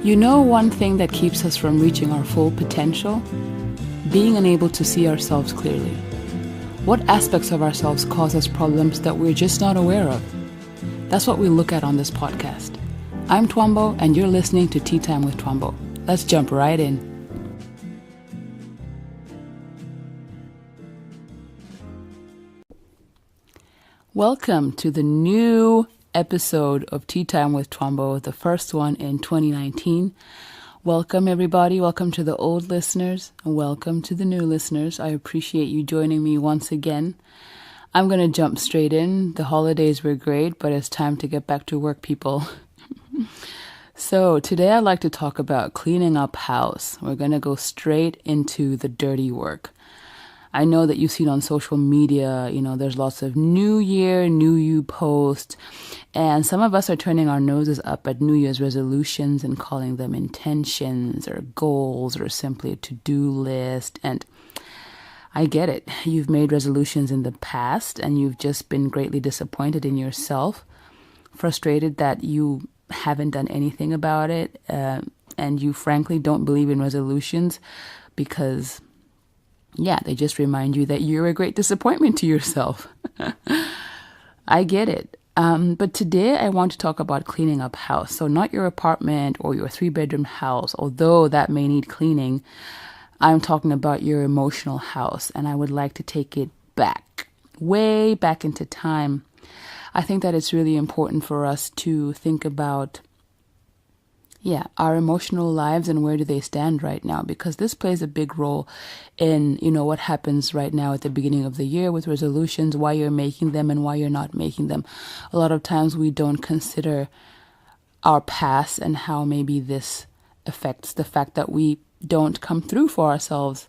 You know, one thing that keeps us from reaching our full potential? Being unable to see ourselves clearly. What aspects of ourselves cause us problems that we're just not aware of? That's what we look at on this podcast. I'm Twaambo, and you're listening to Tea Time with Twaambo. Let's jump right in. Welcome to the new episode of Tea Time with Twaambo, the first one in 2019. Welcome, everybody. Welcome to the old listeners, and welcome to the new listeners. I appreciate you joining me once again. I'm going to jump straight in. The holidays were great, but it's time to get back to work, people. So today I'd like to talk about cleaning up house. We're going to go straight into the dirty work. I know that you've seen on social media, there's lots of New Year, New You posts, and some of us are turning our noses up at New Year's resolutions and calling them intentions or goals or simply a to-do list. And I get it. You've made resolutions in the past and you've just been greatly disappointed in yourself, frustrated that you haven't done anything about it, and you frankly don't believe in resolutions because they just remind you that you're a great disappointment to yourself. I get it. But today I want to talk about cleaning up house. So not your apartment or your 3-bedroom house, although that may need cleaning. I'm talking about your emotional house, and I would like to take it back, way back into time. I think that it's really important for us to think about our emotional lives and where do they stand right now, because this plays a big role in, what happens right now at the beginning of the year with resolutions, why you're making them and why you're not making them. A lot of times we don't consider our past and how maybe this affects the fact that we don't come through for ourselves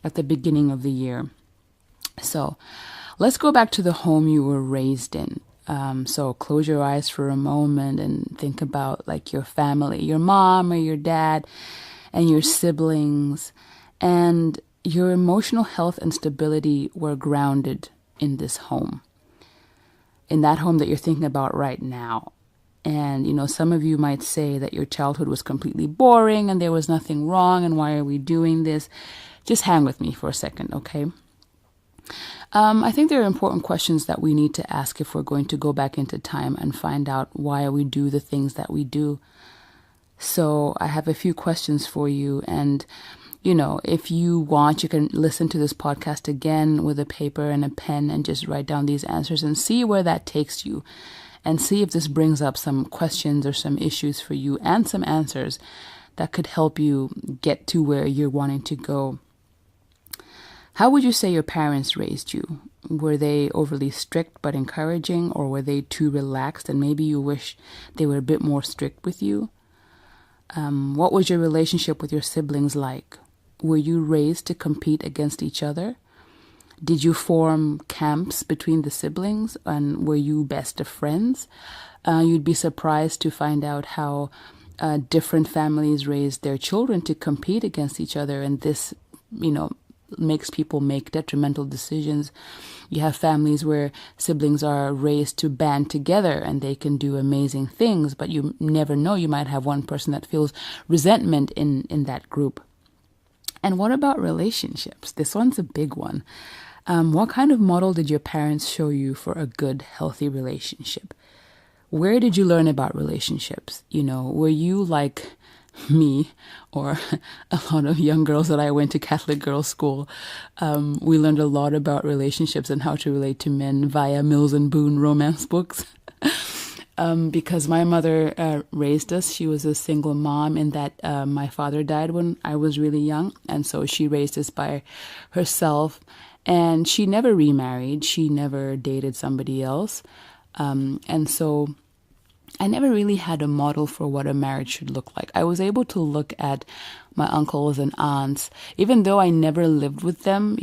at the beginning of the year. So let's go back to the home you were raised in. So close your eyes for a moment and think about like your family, your mom or your dad and your siblings, and your emotional health and stability were grounded in this home, in that home that you're thinking about right now. And, some of you might say that your childhood was completely boring and there was nothing wrong and why are we doing this? Just hang with me for a second, okay? I think there are important questions that we need to ask if we're going to go back into time and find out why we do the things that we do. So I have a few questions for you. And, if you want, you can listen to this podcast again with a paper and a pen and just write down these answers and see where that takes you. And see if this brings up some questions or some issues for you and some answers that could help you get to where you're wanting to go. How would you say your parents raised you? Were they overly strict but encouraging, or were they too relaxed and maybe you wish they were a bit more strict with you? What was your relationship with your siblings like? Were you raised to compete against each other? Did you form camps between the siblings, and were you best of friends? You'd be surprised to find out how different families raised their children to compete against each other, and this, makes people make detrimental decisions. You have families where siblings are raised to band together and they can do amazing things, but you never know. You might have one person that feels resentment in that group. And what about relationships? This one's a big one. What kind of model did your parents show you for a good, healthy relationship? Where did you learn about relationships? Were you like me or a lot of young girls that I went to Catholic girls' school? We learned a lot about relationships and how to relate to men via Mills and Boon romance books. Because my mother raised us. She was a single mom in that my father died when I was really young. And so she raised us by herself. And she never remarried. She never dated somebody else. And so I never really had a model for what a marriage should look like. I was able to look at my uncles and aunts. Even though I never lived with them,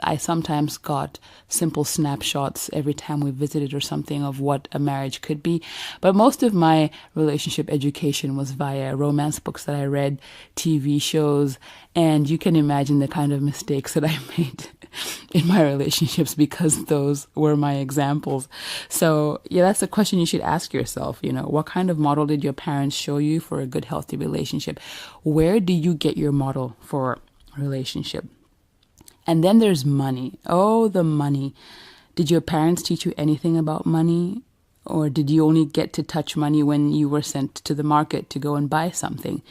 I sometimes got simple snapshots every time we visited or something of what a marriage could be. But most of my relationship education was via romance books that I read, TV shows, and you can imagine the kind of mistakes that I made. in my relationships because those were my examples. So yeah, that's a question you should ask yourself. What kind of model did your parents show you for a good, healthy relationship? Where do you get your model for a relationship? And then there's money. Oh, the money. Did your parents teach you anything about money? Or did you only get to touch money when you were sent to the market to go and buy something?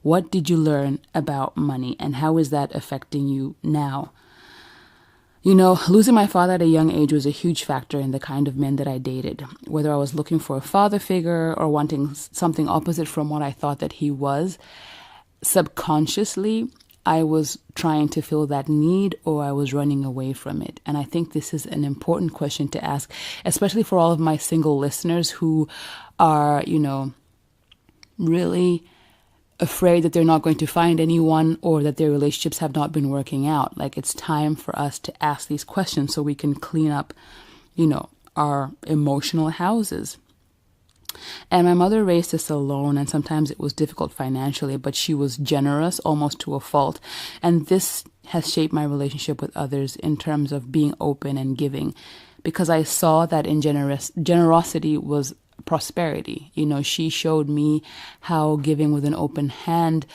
What did you learn about money, and how is that affecting you now? Losing my father at a young age was a huge factor in the kind of men that I dated. Whether I was looking for a father figure or wanting something opposite from what I thought that he was, subconsciously, I was trying to fill that need, or I was running away from it. And I think this is an important question to ask, especially for all of my single listeners who are, really afraid that they're not going to find anyone, or that their relationships have not been working out. Like, it's time for us to ask these questions so we can clean up, our emotional houses. And my mother raised us alone, and sometimes it was difficult financially, but she was generous almost to a fault. And this has shaped my relationship with others in terms of being open and giving, because I saw that in generosity was prosperity. She showed me how giving with an open hand,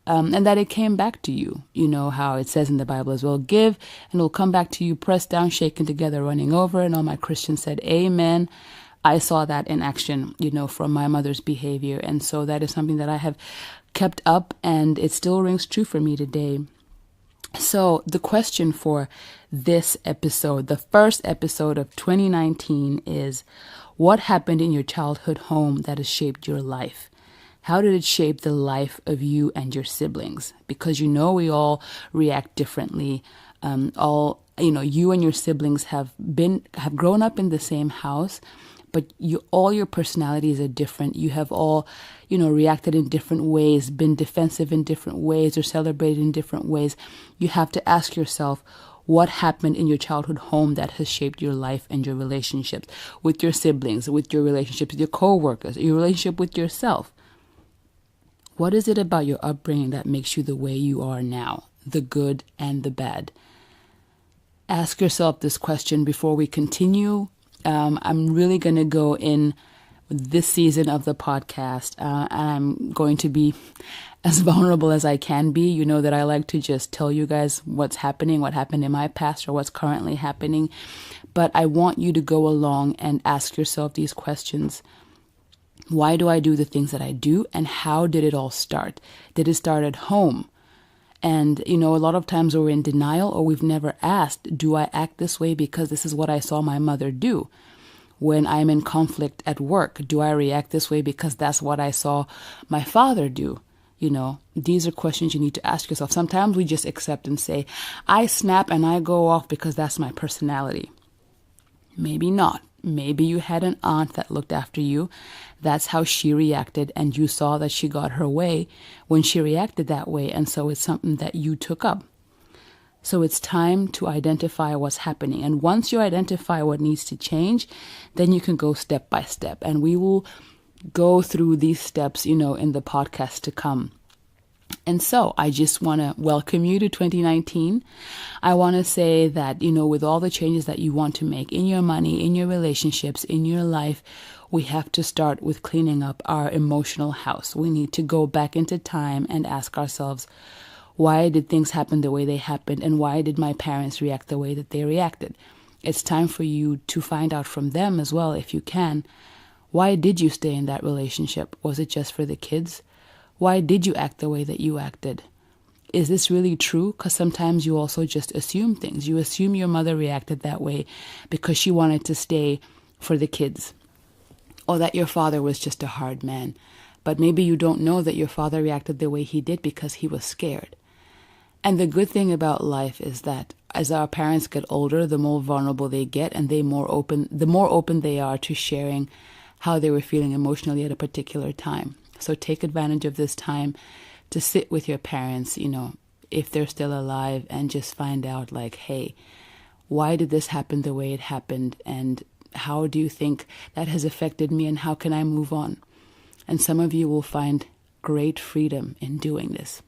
and that it came back to you. How it says in the Bible as well, give and it will come back to you, pressed down, shaken together, running over. And all my Christians said, amen. I saw that in action, from my mother's behavior. And so that is something that I have kept up, and it still rings true for me today. So the question for this episode, the first episode of 2019, is what happened in your childhood home that has shaped your life? How did it shape the life of you and your siblings? Because we all react differently. You and your siblings have grown up in the same house, but all your personalities are different. You have all, reacted in different ways, been defensive in different ways, or celebrated in different ways. You have to ask yourself, what happened in your childhood home that has shaped your life and your relationships with your siblings, with your relationships with your co-workers, your relationship with yourself? What is it about your upbringing that makes you the way you are now, the good and the bad? Ask yourself this question before we continue. I'm really going to go in this season of the podcast, and I'm going to be as vulnerable as I can be. You know that I like to just tell you guys what's happening, what happened in my past, or what's currently happening. But I want you to go along and ask yourself these questions. Why do I do the things that I do? And how did it all start? Did it start at home? And, a lot of times we're in denial, or we've never asked, do I act this way because this is what I saw my mother do? When I'm in conflict at work, do I react this way because that's what I saw my father do? These are questions you need to ask yourself. Sometimes we just accept and say, I snap and I go off because that's my personality. Maybe not. Maybe you had an aunt that looked after you. That's how she reacted, and you saw that she got her way when she reacted that way, and so it's something that you took up. So it's time to identify what's happening. And once you identify what needs to change, then you can go step by step. And we will go through these steps, in the podcast to come. And so I just want to welcome you to 2019. I want to say that, with all the changes that you want to make in your money, in your relationships, in your life, we have to start with cleaning up our emotional house. We need to go back into time and ask ourselves, why did things happen the way they happened? And why did my parents react the way that they reacted? It's time for you to find out from them as well, if you can. Why did you stay in that relationship? Was it just for the kids? Why did you act the way that you acted? Is this really true? Because sometimes you also just assume things. You assume your mother reacted that way because she wanted to stay for the kids, or that your father was just a hard man. But maybe you don't know that your father reacted the way he did because he was scared. And the good thing about life is that as our parents get older, the more vulnerable they get, and the more open they are to sharing how they were feeling emotionally at a particular time. So take advantage of this time to sit with your parents, if they're still alive, and just find out hey, why did this happen the way it happened? And how do you think that has affected me, and how can I move on? And some of you will find great freedom in doing this.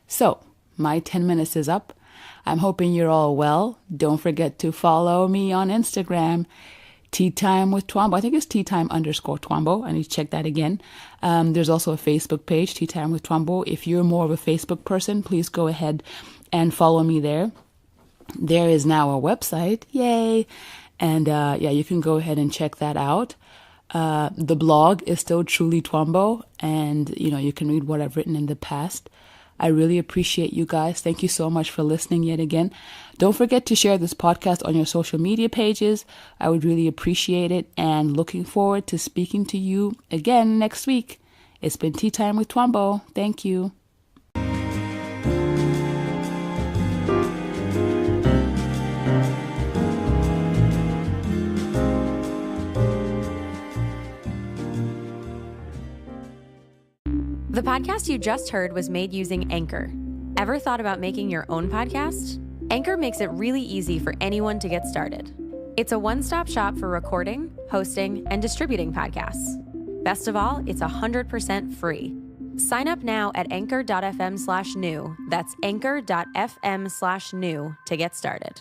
So my 10 minutes is up. I'm hoping you're all well. Don't forget to follow me on Instagram, Tea Time with Twaambo. I think it's Tea Time _Twaambo. I need to check that again. There's also a Facebook page, Tea Time with Twaambo. If you're more of a Facebook person, please go ahead and follow me there. There is now a website. Yay. And you can go ahead and check that out. The blog is still Truly Twaambo, and you can read what I've written in the past. I really appreciate you guys. Thank you so much for listening yet again. Don't forget to share this podcast on your social media pages. I would really appreciate it, and looking forward to speaking to you again next week. It's been Tea Time with Twaambo. Thank you. The podcast you just heard was made using Anchor. Ever thought about making your own podcast? Anchor makes it really easy for anyone to get started. It's a one-stop shop for recording, hosting, and distributing podcasts. Best of all, it's 100% free. Sign up now at anchor.fm/new. That's anchor.fm/new to get started.